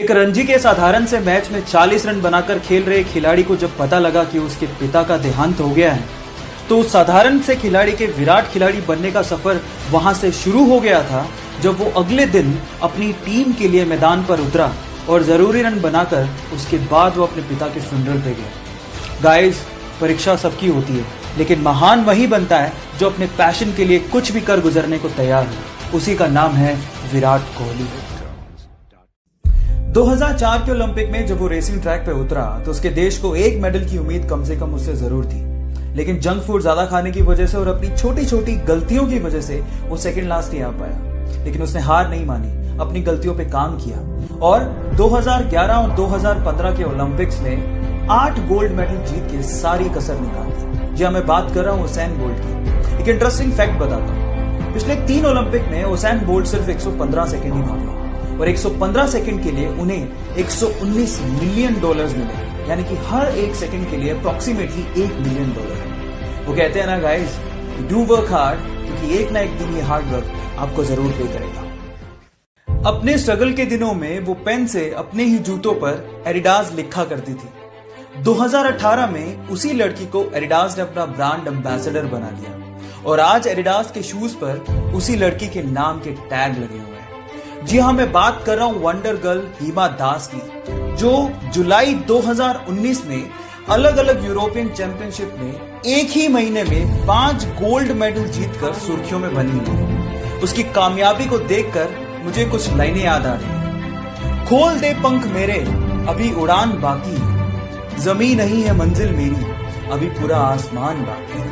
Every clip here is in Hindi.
एक रणजी के साधारण से मैच में 40 रन बनाकर खेल रहे खिलाड़ी को जब पता लगा कि उसके पिता का देहांत हो गया है, तो उस साधारण से खिलाड़ी के विराट खिलाड़ी बनने का सफर वहां से शुरू हो गया था, जब वो अगले दिन अपनी टीम के लिए मैदान पर उतरा और जरूरी रन बनाकर उसके बाद वो अपने पिता के फ्यूनरल पे गया। गाइस, परीक्षा सबकी होती है, लेकिन महान वही बनता है जो अपने पैशन के लिए कुछ भी कर गुजरने को तैयार है। उसी का नाम है विराट कोहली। 2004 के ओलंपिक में जब वो रेसिंग ट्रैक पे उतरा तो उसके देश को एक मेडल की उम्मीद कम से कम उससे जरूर थी, लेकिन जंक फूड ज्यादा खाने की वजह से और अपनी छोटी छोटी गलतियों की वजह से वो सेकंड लास्ट नहीं आ पाया। लेकिन उसने हार नहीं मानी, अपनी गलतियों पे काम किया और 2011 और 2015 के ओलंपिक्स में 8 गोल्ड मेडल जीत के सारी कसर निकाल दी। जी, मैं बात कर रहा हूँ उसैन बोल्ट की। एक इंटरेस्टिंग फैक्ट बताता हूँ, पिछले 3 ओलंपिक में उसैन बोल्ट सिर्फ 115 सेकंड ही भागे और 115 सेकंड के लिए उन्हें 119 मिलियन डॉलर्स मिले, यानी कि हर एक सेकंड के लिए अप्रोक्सीमेटली $1 मिलियन। वो कहते हैं ना गाइस, डू वर्क हार्ड, क्योंकि एक ना एक दिन ये हार्ड वर्क आपको जरूर पे करेगा। अपने स्ट्रगल के दिनों में वो पेन से अपने ही जूतों पर एडिडास लिखा करती थी। 2018 में उसी लड़की को एडिडास ने अपना ब्रांड एम्बेसडर बना लिया और आज एडिडास के शूज पर उसी लड़की के नाम के टैग लगे हुए हैं। जी हाँ, मैं बात कर रहा हूं वंडर गर्ल हिमा दास की, जो जुलाई 2019 में अलग अलग यूरोपियन चैंपियनशिप में एक ही महीने में 5 गोल्ड मेडल जीतकर सुर्खियों में बनी हुई है। उसकी कामयाबी को देखकर मुझे कुछ लाइनें याद आ रही हैं। खोल दे पंख मेरे, अभी उड़ान बाकी है, जमीन नहीं है मंजिल मेरी, अभी पूरा आसमान बाकी है।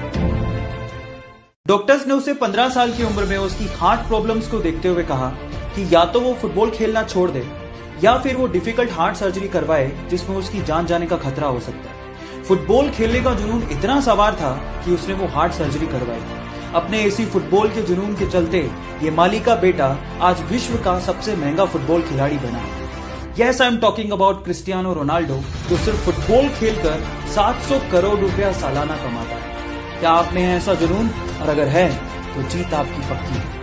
डॉक्टर्स ने उसे 15 साल की उम्र में उसकी हार्ट प्रॉब्लम्स को देखते हुए कहा कि या तो वो फुटबॉल खेलना छोड़ दे या फिर वो डिफिकल्ट हार्ट सर्जरी करवाए जिसमें उसकी जान जाने का खतरा हो सकता है। फुटबॉल खेलने का जुनून इतना सवार था कि उसने वो हार्ट सर्जरी करवाई। अपने इसी फुटबॉल के जुनून के चलते ये माली का बेटा आज विश्व का सबसे महंगा फुटबॉल खिलाड़ी बना। Yes, I am talking about Cristiano Ronaldo, जो सिर्फ फुटबॉल खेलकर 700 करोड़ रुपया सालाना कमाता है। क्या आपने है ऐसा जुनून? और अगर है तो जीत आपकी पक्की है।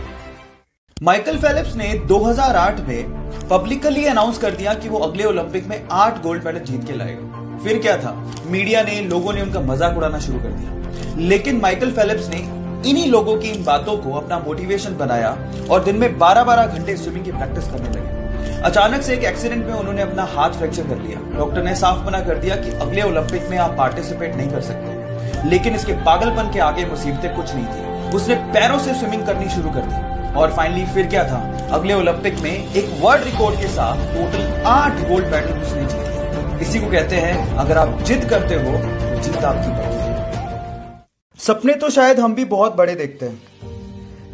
माइकल फेलिप्स ने 2008 में पब्लिकली अनाउंस कर दिया कि वो अगले ओलंपिक में 8 गोल्ड मेडल जीत के लाएगा। फिर क्या था, मीडिया ने, लोगों ने उनका मजाक उड़ाना शुरू कर दिया। लेकिन माइकल फेलिप्स ने इन्हीं लोगों की इन बातों को अपना मोटिवेशन बनाया और दिन में 12-12 घंटे स्विमिंग की प्रैक्टिस करने लगे। अचानक से एक एक्सीडेंट में उन्होंने अपना हाथ फ्रैक्चर कर लिया। डॉक्टर ने साफ मना कर दिया कि अगले ओलंपिक में आप पार्टिसिपेट नहीं कर सकते। लेकिन इसके पागलपन के आगे मुसीबतें कुछ नहीं थी। उसने पैरों से स्विमिंग करनी शुरू कर दी और फाइनली फिर क्या था, अगले ओलंपिक में एक वर्ल्ड रिकॉर्ड के साथ टोटल 8 गोल्ड मेडल उसने जीते। इसी को कहते हैं, अगर आप जिद करते हो तो जीत आपकी पक्की है। सपने तो शायद हम भी बहुत बड़े देखते हैं,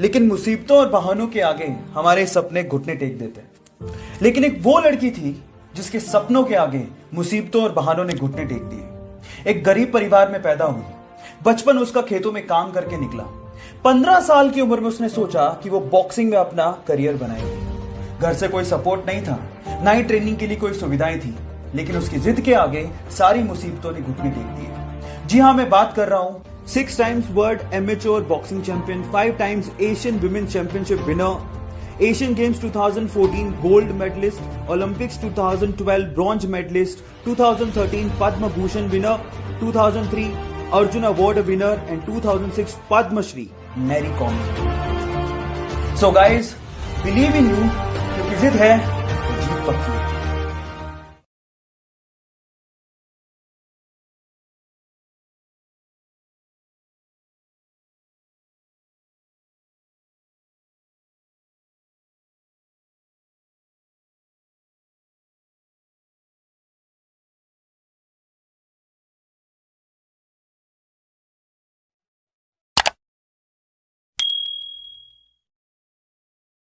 लेकिन मुसीबतों और बहानों के आगे हमारे सपने घुटने टेक देते हैं। लेकिन एक वो लड़की थी जिसके सपनों के आगे मुसीबतों और बहानों ने घुटने टेक दिए। एक गरीब परिवार में पैदा हुई, बचपन उसका खेतों में काम करके निकला। 15 साल की उम्र में उसने सोचा कि वो बॉक्सिंग में अपना करियर बनाएगी। घर से कोई सपोर्ट नहीं था, ना ही ट्रेनिंग के लिए कोई सुविधाएं थी, लेकिन उसकी जिद के आगे सारी मुसीबतों ने घुटने टेक दिए। जी हाँ, मैं बात कर रहा हूँ 6 times world amateur boxing champion, 5 times Asian women's championship winner, Asian games 2014 gold medalist, Olympics 2012 bronze medalist, 2013 Padma Bhushan winner, 2003 Arjuna award winner and 2006 Padmashri Mary Kom. So guys, believe in you, क्योंकि जिद है तो जीत पक्की।